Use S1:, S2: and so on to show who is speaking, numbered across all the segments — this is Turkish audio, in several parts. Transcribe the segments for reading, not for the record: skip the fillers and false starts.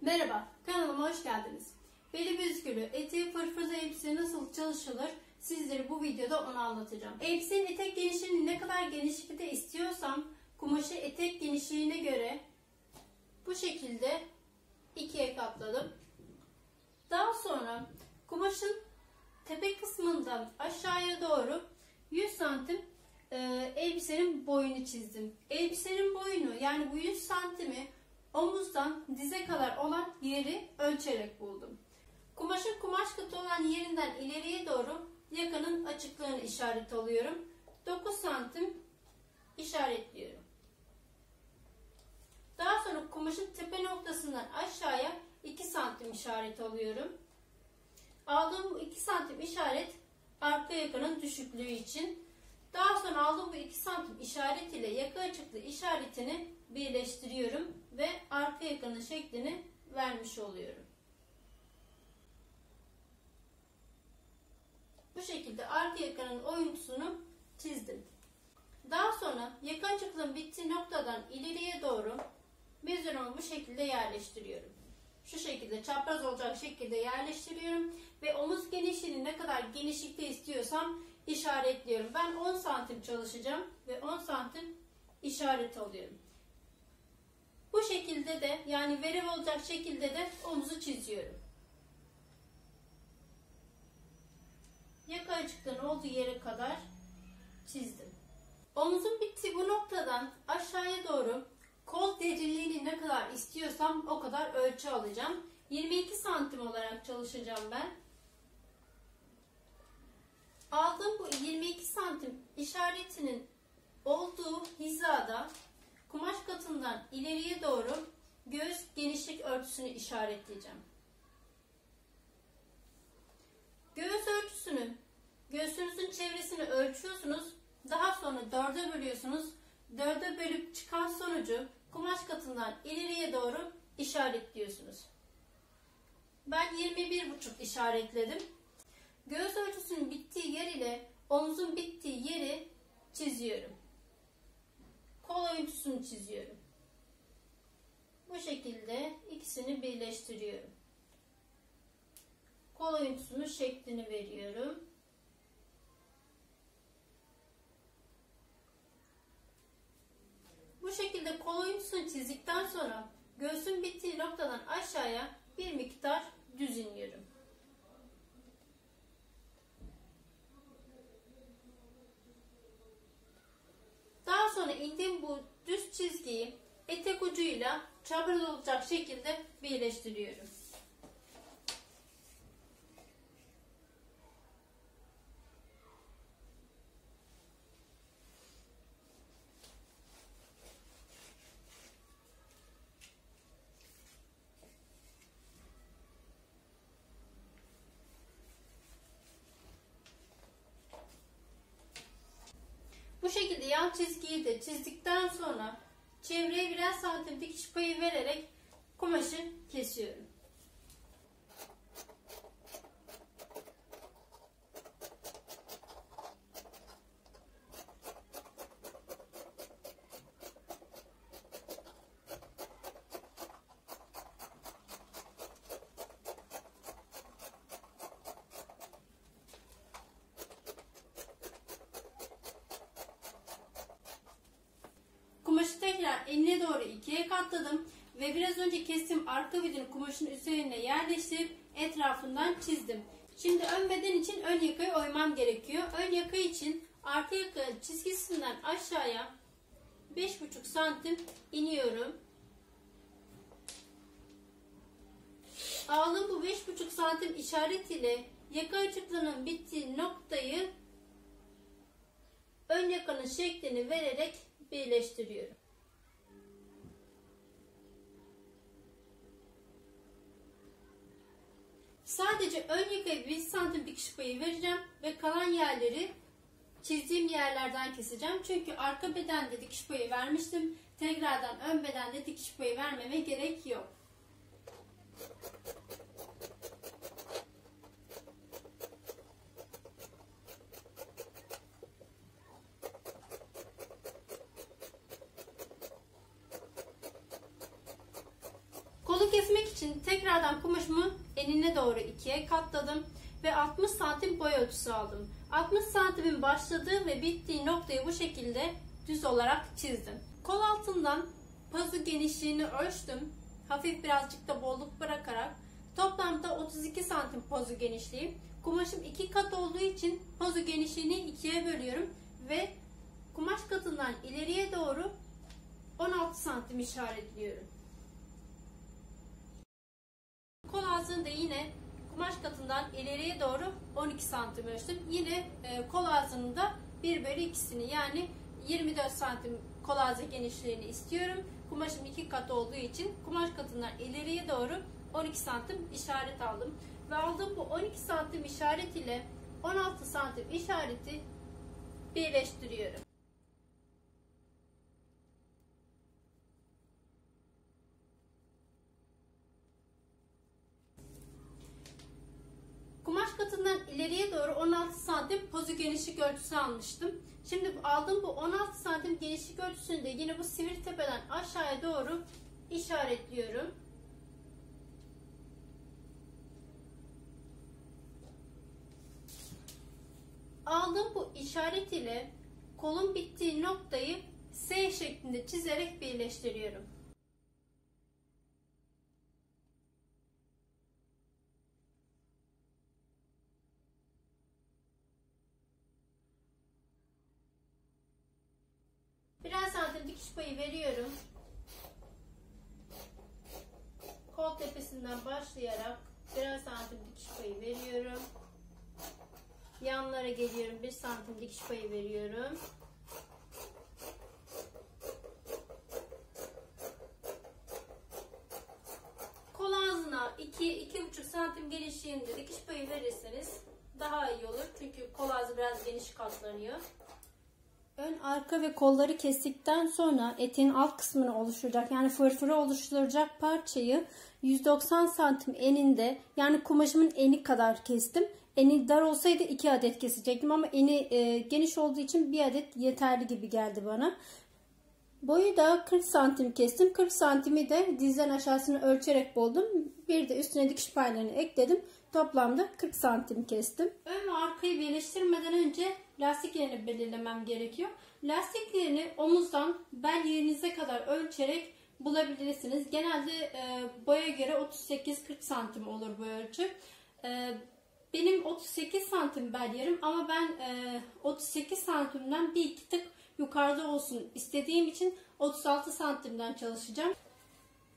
S1: Merhaba, kanalıma hoş geldiniz. Beli büzgülü, eteği fırfırlı elbise nasıl çalışılır sizlere bu videoda onu anlatacağım. Elbisenin etek genişliğini ne kadar genişlikte istiyorsam kumaşı etek genişliğine göre bu şekilde ikiye katladım. Daha sonra kumaşın tepe kısmından aşağıya doğru 100 santim elbisenin boyunu çizdim. Elbisenin boyunu, yani bu 100 santimi omuzdan dize kadar olan yeri ölçerek buldum. Kumaşın kumaş katı olan yerinden ileriye doğru yakanın açıklığını işaret alıyorum. 9 santim işaretliyorum. Daha sonra kumaşın tepe noktasından aşağıya 2 santim işaret alıyorum. Aldığım bu 2 santim işaret arka yakanın düşüklüğü için. Daha sonra aldığım bu 2 santim işaret ile yaka açıklığı işaretini birleştiriyorum ve arka yakanın şeklini vermiş oluyorum. Bu şekilde arka yakanın oyuntusunu çizdim. Daha sonra yaka açıklığın bittiği noktadan ileriye doğru mezurumu bu şekilde yerleştiriyorum. Şu şekilde çapraz olacak şekilde yerleştiriyorum ve omuz genişliğini ne kadar genişlikte istiyorsam işaretliyorum. Ben 10 santim çalışacağım ve 10 santim işaret alıyorum. Bu şekilde de, yani verev olacak şekilde de omuzu çiziyorum. Yaka açıklığının olduğu yere kadar çizdim. Omuzun bittiği bu noktadan aşağıya doğru kol derinliğini ne kadar istiyorsam o kadar ölçü alacağım. 22 santim olarak çalışacağım ben. Aldığım bu 22 santim işaretinin olduğu hizada kumaş katından ileriye doğru göğüs genişlik ölçüsünü işaretleyeceğim. Göğüs ölçüsünü, göğsünüzün çevresini ölçüyorsunuz. Daha sonra 4'e bölüyorsunuz. 4'e bölüp çıkan sonucu kumaş katından ileriye doğru işaretliyorsunuz. Ben 21,5 işaretledim. Göğüs ölçüsünün bittiği yer ile omuzun bittiği yeri çiziyorum. Kol ölçüsünü çiziyorum. Bu şekilde ikisini birleştiriyorum. Kol ölçüsünün şeklini veriyorum. Bu şekilde kol ölçüsünü çizdikten sonra göğsün bittiği noktadan aşağıya bir miktar düz iniyorum. Daha sonra indiğim bu düz çizgiyi etek ucuyla çapraz olacak şekilde birleştiriyorum. Bu şekilde yan çizgiyi de çizdikten sonra çevreye birer santim dikiş payı vererek kumaşı kesiyorum. Kumaşı tekrar enine doğru ikiye katladım ve biraz önce kestiğim arka vidini kumaşın üzerine yerleştirip etrafından çizdim. Şimdi ön beden için ön yakayı oymam gerekiyor. Ön yaka için arka yaka çizgisinden aşağıya 5,5 santim iniyorum. Aldığım bu 5,5 santim işaret ile yaka açıklığının bittiği noktayı ön yakanın şeklini vererek birleştiriyorum. Sadece ön yakaya 1 santim dikiş payı vereceğim ve kalan yerleri çizdiğim yerlerden keseceğim. Çünkü arka bedende dikiş payı vermiştim. Tekrardan ön bedende dikiş payı vermeme gerek yok. Kolu kesmek Şimdi tekrardan kumaşımı enine doğru ikiye katladım ve 60 santim boy ölçüsü aldım. 60 santimin başladığı ve bittiği noktayı bu şekilde düz olarak çizdim. Kol altından pazu genişliğini ölçtüm. Hafif birazcık da bolluk bırakarak toplamda 32 santim pazu genişliği. Kumaşım 2 kat olduğu için pazu genişliğini 2'ye bölüyorum ve kumaş katından ileriye doğru 16 santim işaretliyorum. Kol ağzını da yine kumaş katından ileriye doğru 12 santim ölçtüm. Yine kol ağzının da 1/2'sini yani 24 santim kol ağzı genişliğini istiyorum. Kumaşım 2 kat olduğu için kumaş katından ileriye doğru 12 santim işaret aldım. Ve aldığım bu 12 santim işaret ile 16 santim işareti birleştiriyorum. Kumaş katından ileriye doğru 16 santim pazu genişlik ölçüsü almıştım. Şimdi aldığım bu 16 santim genişlik ölçüsünü de yine bu sivri tepeden aşağıya doğru işaretliyorum. Aldığım bu işaret ile kolun bittiği noktayı S şeklinde çizerek birleştiriyorum. Birer santim dikiş payı veriyorum. Kol tepesinden başlayarak birer santim dikiş payı veriyorum. Yanlara geliyorum. 1 santim dikiş payı veriyorum. Kol ağzına 2-2,5 santim genişliğinde dikiş payı verirseniz daha iyi olur. Çünkü kol ağzı biraz geniş katlanıyor. Ön, arka ve kolları kestikten sonra eteğin alt kısmını oluşturacak yani fırfırı oluşturacak parçayı 190 santim eninde yani kumaşımın eni kadar kestim. Eni dar olsaydı 2 adet kesecektim ama eni geniş olduğu için 1 adet yeterli gibi geldi bana. Boyu da 40 santim kestim. 40 santimi de dizden aşağısını ölçerek buldum. Bir de üstüne dikiş paylarını ekledim. Toplamda 40 santim kestim. Ön ve arkayı birleştirmeden önce lastiklerini belirlemem gerekiyor. Lastiklerini omuzdan bel yerinize kadar ölçerek bulabilirsiniz. Genelde boya göre 38-40 santim olur bu ölçü. Benim 38 santim bel yerim ama ben 38 santimden bir iki tık yukarıda olsun istediğim için 36 santimden çalışacağım.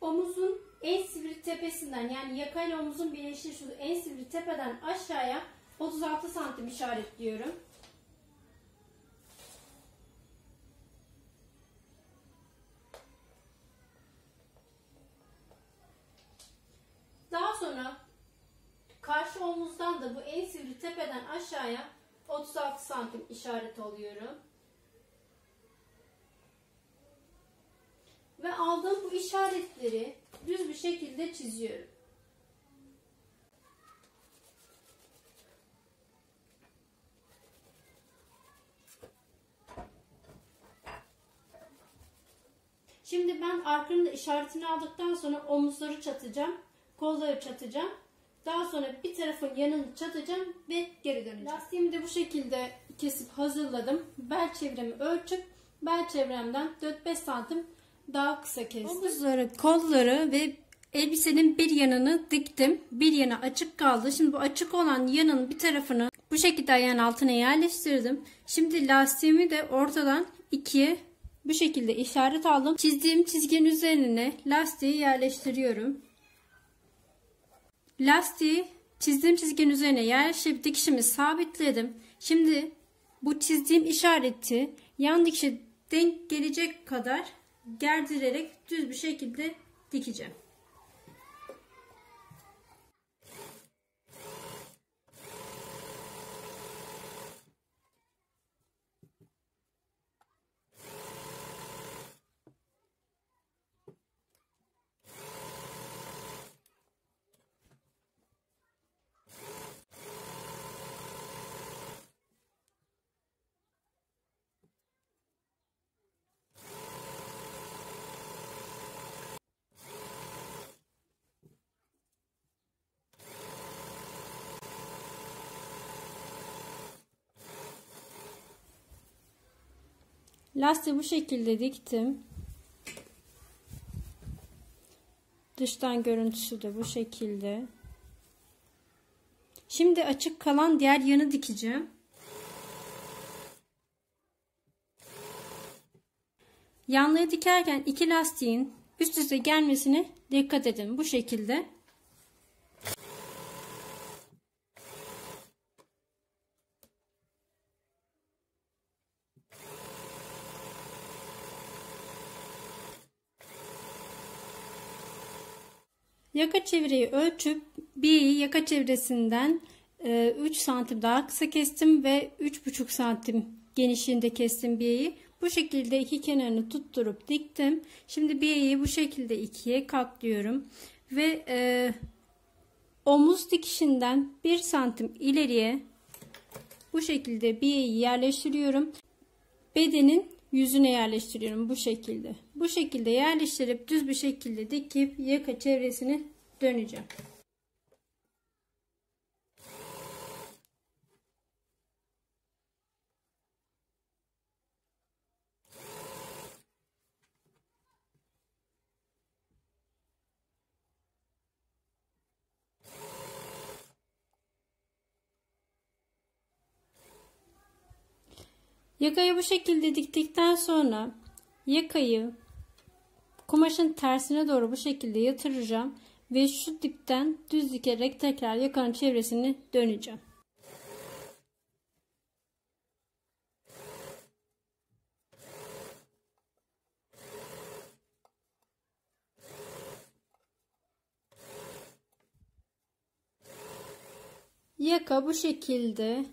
S1: Omuzun en sivri tepesinden yani yaka ile omuzun birleştiği şu en sivri tepeden aşağıya 36 santim işaretliyorum. Daha sonra karşı omuzdan da bu en sivri tepeden aşağıya 36 santim işaret alıyorum. Ve aldığım bu işaretleri düz bir şekilde çiziyorum. Şimdi ben arkanın da işaretini aldıktan sonra omuzları çatacağım, kolları çatacağım. Daha sonra bir tarafın yanını çatacağım ve geri döneceğim. Lastiğimi de bu şekilde kesip hazırladım. Bel çevremi ölçüp bel çevremden 4-5 santim daha kısa kestim. Omuzları, kolları ve elbisenin bir yanını diktim. Bir yanı açık kaldı. Şimdi bu açık olan yanın bir tarafını bu şekilde ayağın altına yerleştirdim. Şimdi lastiğimi de ortadan ikiye bu şekilde işaret aldım. Çizdiğim çizginin üzerine lastiği yerleştiriyorum. Lastiği çizdiğim çizginin üzerine yerleştirip dikişimi sabitledim. Şimdi bu çizdiğim işareti yan dikişe denk gelecek kadar gerdirerek düz bir şekilde dikeceğim. Lastiği bu şekilde diktim. Dıştan görüntüsü de bu şekilde. Şimdi açık kalan diğer yanı dikeceğim. Yanları dikerken iki lastiğin üst üste gelmesine dikkat edin. Bu şekilde. Yaka çevreyi ölçüp bir yaka çevresinden 3 santim daha kısa kestim ve 3,5 santim genişliğinde kestim biyeyi. Bu şekilde iki kenarını tutturup diktim. Şimdi biyeyi bu şekilde ikiye katlıyorum ve omuz dikişinden 1 santim ileriye bu şekilde biyeyi yerleştiriyorum. Bedenin yüzüne yerleştiriyorum bu şekilde. Bu şekilde yerleştirip düz bir şekilde dikip yaka çevresini döneceğim. Yakayı bu şekilde diktikten sonra yakayı kumaşın tersine doğru bu şekilde yatıracağım ve şu dipten düz dikerek tekrar yakanın çevresini döneceğim. Yaka bu şekilde.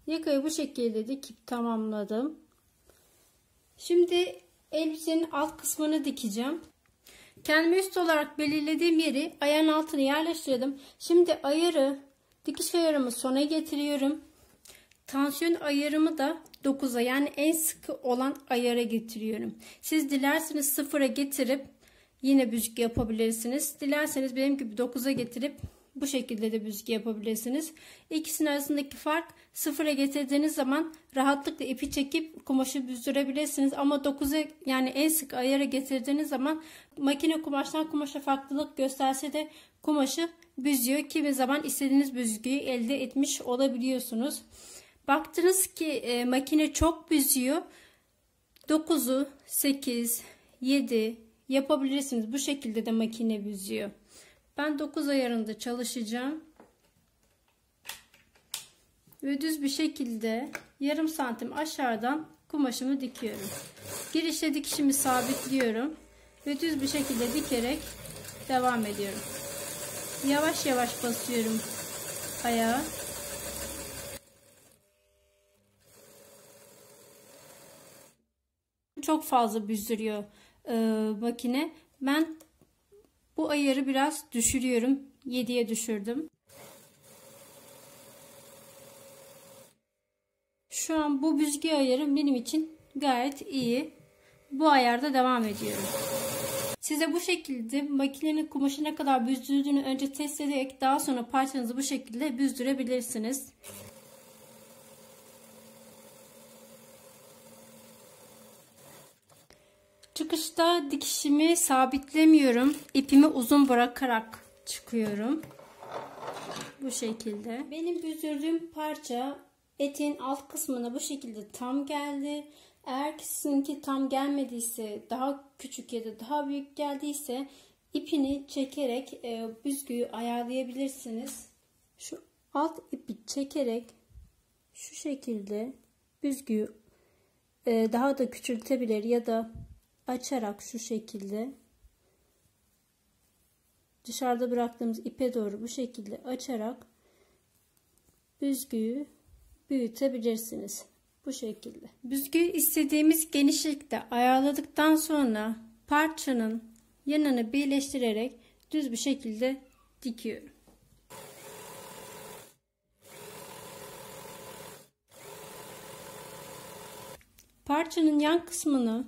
S1: Yakayı bu şekilde dikip tamamladım. Şimdi elbisenin alt kısmını dikeceğim. Kendime üst olarak belirlediğim yeri ayağın altına yerleştirdim. Şimdi ayarı, dikiş ayarımı sona getiriyorum. Tansiyon ayarımı da 9'a, yani en sıkı olan ayara getiriyorum. Siz dilerseniz 0'a getirip yine büzgü yapabilirsiniz. Dilerseniz benim gibi 9'a getirip bu şekilde de büzgü yapabilirsiniz. İkisinin arasındaki fark, 0'a getirdiğiniz zaman rahatlıkla ipi çekip kumaşı büzdürebilirsiniz. Ama 9'a, yani en sık ayara getirdiğiniz zaman makine kumaştan kumaşa farklılık gösterse de kumaşı büzüyor. Kimi zaman istediğiniz büzgüyü elde etmiş olabiliyorsunuz. Baktınız ki makine çok büzüyor. 9'u 8, 7 yapabilirsiniz. Bu şekilde de makine büzüyor. Ben 9 ayarında çalışacağım. Ve düz bir şekilde yarım santim aşağıdan kumaşımı dikiyorum. Girişte dikişimi sabitliyorum. Ve düz bir şekilde dikerek devam ediyorum. Yavaş yavaş basıyorum ayağa. Çok fazla büzdürüyor makine. Ben bu ayarı biraz düşürüyorum. 7'ye düşürdüm. Şu an bu büzgü ayarım benim için gayet iyi. Bu ayarda devam ediyorum. Size bu şekilde makinenin kumaşı ne kadar büzdürdüğünü önce test ederek daha sonra parçanızı bu şekilde büzdürebilirsiniz. Çıkışta dikişimi sabitlemiyorum. İpimi uzun bırakarak çıkıyorum. Bu şekilde. Benim büzdürdüğüm parça eteğin alt kısmına bu şekilde tam geldi. Eğer ki sizinki tam gelmediyse, daha küçük ya da daha büyük geldiyse ipini çekerek büzgüyü ayarlayabilirsiniz. Şu alt ipi çekerek şu şekilde büzgüyü daha da küçültebilir ya da açarak şu şekilde dışarıda bıraktığımız ipe doğru bu şekilde açarak büzgüyü büyütebilirsiniz. Bu şekilde. Büzgüyü istediğimiz genişlikte ayarladıktan sonra parçanın yanını birleştirerek düz bir şekilde dikiyorum. Parçanın yan kısmını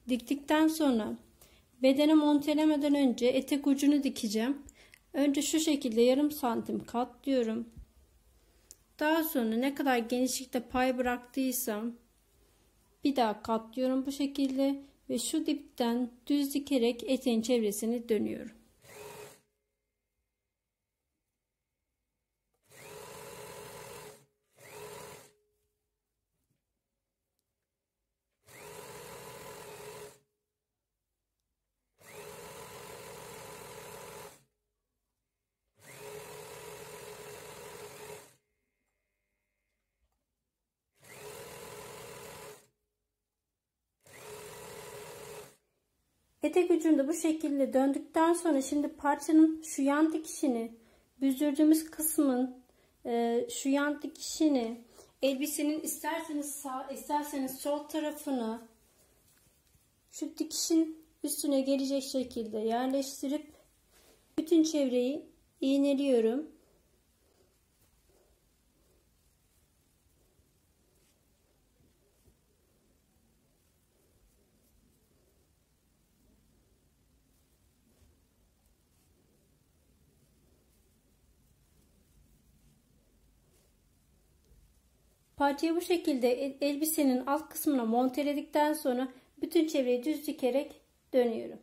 S1: diktikten sonra bedene montelemeden önce etek ucunu dikeceğim. Önce şu şekilde yarım santim katlıyorum. Daha sonra ne kadar genişlikte pay bıraktıysam Bir daha katlıyorum bu şekilde ve şu dipten düz dikerek eteğin çevresini dönüyorum. Etek ucunu da bu şekilde döndükten sonra şimdi parçanın şu yan dikişini, büzdürdüğümüz kısmın şu yan dikişini, elbisenin isterseniz sağ, isterseniz sol tarafını şu dikişin üstüne gelecek şekilde yerleştirip bütün çevreyi iğneliyorum. Parçayı bu şekilde elbisenin alt kısmına monteledikten sonra bütün çevreyi düz dikerek dönüyorum.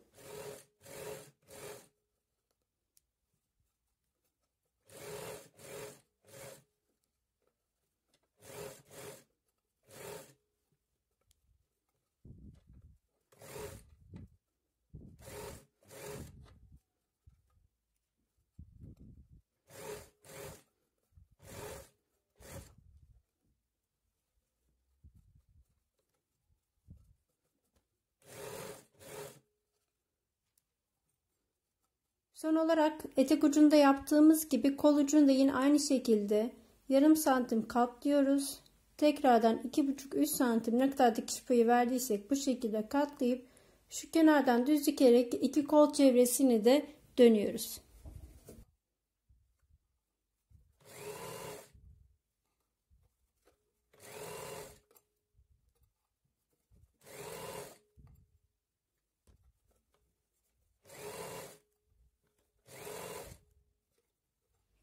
S1: Son olarak etek ucunda yaptığımız gibi kol ucunu da yine aynı şekilde yarım santim katlıyoruz. Tekrardan 2,5-3 santim ne kadar dikiş payı verdiysek bu şekilde katlayıp şu kenardan düz dikerek iki kol çevresini de dönüyoruz.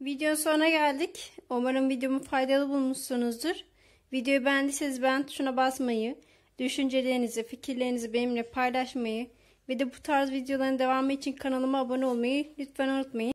S1: Videonun sonuna geldik. Umarım videomu faydalı bulmuşsunuzdur. Videoyu beğendiyseniz beğen tuşuna basmayı, düşüncelerinizi, fikirlerinizi benimle paylaşmayı ve de bu tarz videoların devamı için kanalıma abone olmayı lütfen unutmayın.